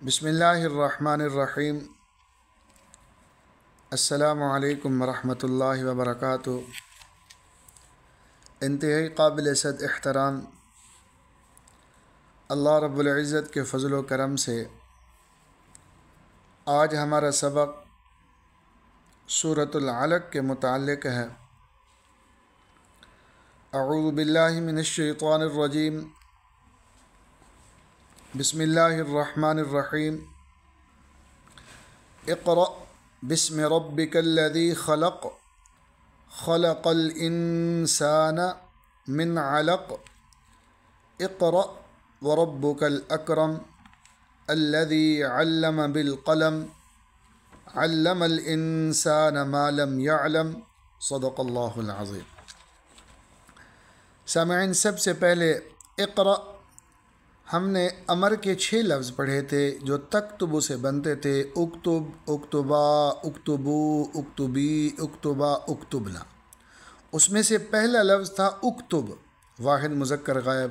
بسم اللہ الرحمن الرحیم۔ السلام علیکم ورحمۃ اللہ وبرکاتہ۔ انتہائی قابل صد احترام اللہ رب العزت کے فضل و کرم سے آج ہمارا سبق سورۃ العلق کے متعلق ہے۔ اعوذ باللہ من الشیطان الرجیم، بسم اللہ الرحمن الرحیم۔ اقرأ بسم ربک الذی خلق، خلق الانسان من علق، اقرأ وربک الاکرم الذی علم بالقلم، علم الانسان ما لم يعلم، صدق اللہ العظیم۔ سامعین، سب سے پہلے اقرأ ہم نے امر کے 6 لفظ پڑھے تھے جو تکتب سے بنتے تھے: اکتب، اکتبا، اکتبو، اکتبی، اکتبا، اکتبنا۔ اس میں سے پہلا لفظ تھا اکتب، واحد مذکر غائب،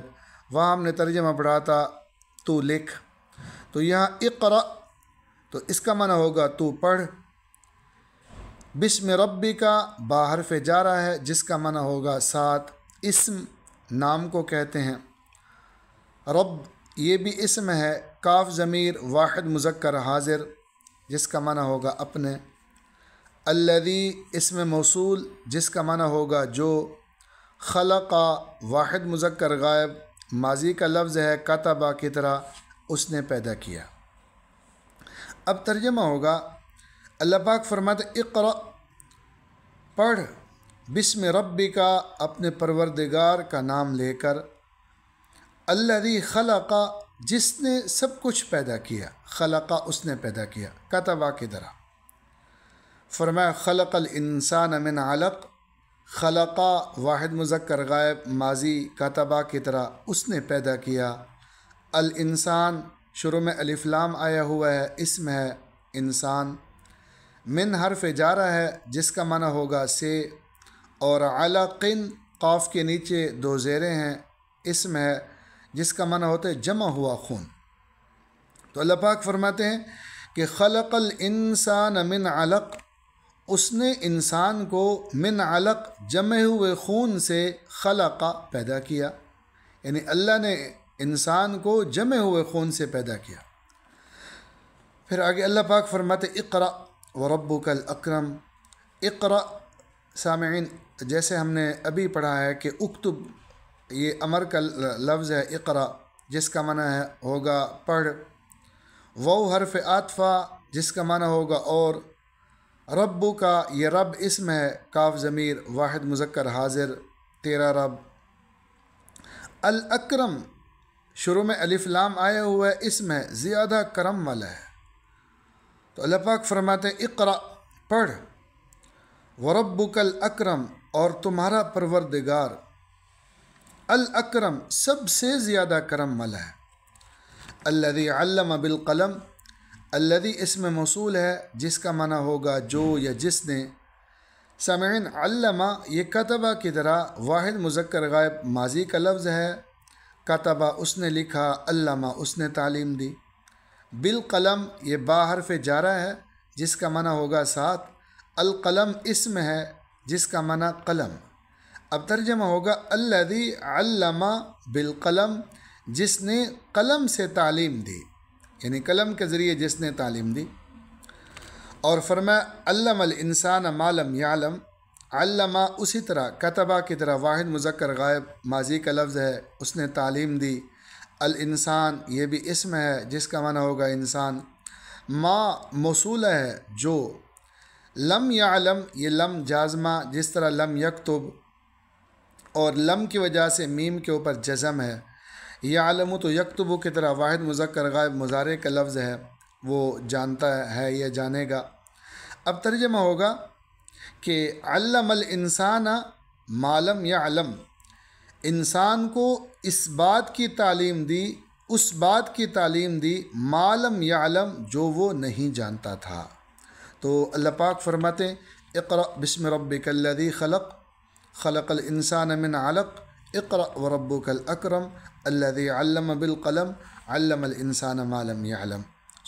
وہاں ہم نے ترجمہ پڑھا تھا تو لکھ۔ تو یہاں اقرأ تو اس کا معنی ہوگا تو پڑھ۔ بسم ربی کا با حرف جارہ ہے جس کا معنی ہوگا ساتھ، اسم نام کو کہتے ہیں۔ رب یہ بھی اسم ہے، کاف ضمیر واحد مذکر حاضر جس کا معنی ہوگا اپنے۔ الذی اسم موصول جس کا معنی ہوگا جو۔ خلق واحد مذکر غائب ماضی کا لفظ ہے، کتبہ کی طرح اس نے پیدا کیا۔ اب ترجمہ ہوگا، اللہ پاک فرماتے اقرأ پڑھ، بسم ربی کا اپنے پروردگار کا نام لے کر، الذی خلق جس نے سب کچھ پیدا کیا، خلق اس نے پیدا کیا، کتبہ کی طرح۔ فرمایا خلق الانسان من علق، خلق واحد مذکر غائب ماضی کتبہ کی طرح اس نے پیدا کیا۔ الانسان شروع میں الف لام آیا ہوا ہے، اسم ہے انسان۔ من حرف جارہ ہے جس کا معنی ہوگا سے، اور علقن قاف کے نیچے 2 زیریں ہیں، اسم ہے جس کا معنی ہوتا ہے جمع ہوا خون۔ تو اللہ پاک فرماتے ہیں کہ خلق الانسان من علق، اس نے انسان کو من علق جمع ہوئے خون سے خلق پیدا کیا، یعنی اللہ نے انسان کو جمع ہوئے خون سے پیدا کیا۔ پھر آگے اللہ پاک فرماتے اقرأ وربک الاکرم۔ اقرأ سامعین جیسے ہم نے ابھی پڑھا ہے کہ اکتب یہ امر کا لفظ ہے اقرأ جس کا معنی ہوگا پڑھ، واو حرف عاطفہ جس کا معنی ہوگا اور، ربو کا یہ رب اسم ہے، کاف ضمیر واحد مذکر حاضر تیرا رب۔ الاکرم شروع میں الف لام آیا ہوا ہے، اسم ہے زیادہ کرم والا ہے۔ تو اللہ پاک فرماتے ہیں اقرأ پڑھ، وربک الاکرم اور تمہارا پروردگار الاکرم سب سے زیادہ کرم والا ہے۔ الذی علم بالقلم، الذی اسم موصول ہے جس کا معنی ہوگا جو یا جس نے۔ سامعین علم یہ کتبہ کی طرح واحد مذکر غائب ماضی کا لفظ ہے، کتبہ اس نے لکھا، علمہ اس نے تعلیم دی۔ بالقلم یہ با حرف جارہ ہے جس کا معنی ہوگا ساتھ، القلم اسم ہے جس کا معنی قلم۔ اب ترجمہ ہوگا الذی علم بالقلم، جس نے قلم سے تعلیم دی، یعنی قلم کے ذریعے جس نے تعلیم دی۔ اور فرمایا علم الانسان ما لم يعلم، علم اسی طرح کتبہ کی طرح واحد مذکر غائب ماضی کا لفظ ہے، اس نے تعلیم دی۔ الانسان یہ بھی اسم ہے جس کا معنی ہوگا انسان۔ ما موصول ہے جو۔ لم یعلم یہ لم جازمہ جس طرح لم یکتب، اور لم کی وجہ سے میم کے اوپر جزم ہے۔ یعلم تو یکتب کی طرح واحد مذکر غائب مضارع کا لفظ ہے، وہ جانتا ہے یا جانے گا۔ اب ترجمہ ہوگا کہ علم الانسان ما لم یعلم، انسان کو اس بات کی تعلیم دی، اس بات کی تعلیم دی ما لم یعلم جو وہ نہیں جانتا تھا۔ تو اللہ پاک فرماتے اقرأ بسم ربک الذی خلق، خلق الانسان من علق، اقرأ وربک الاکرم الذی علم بالقلم، علم الانسان ما لم یعلم،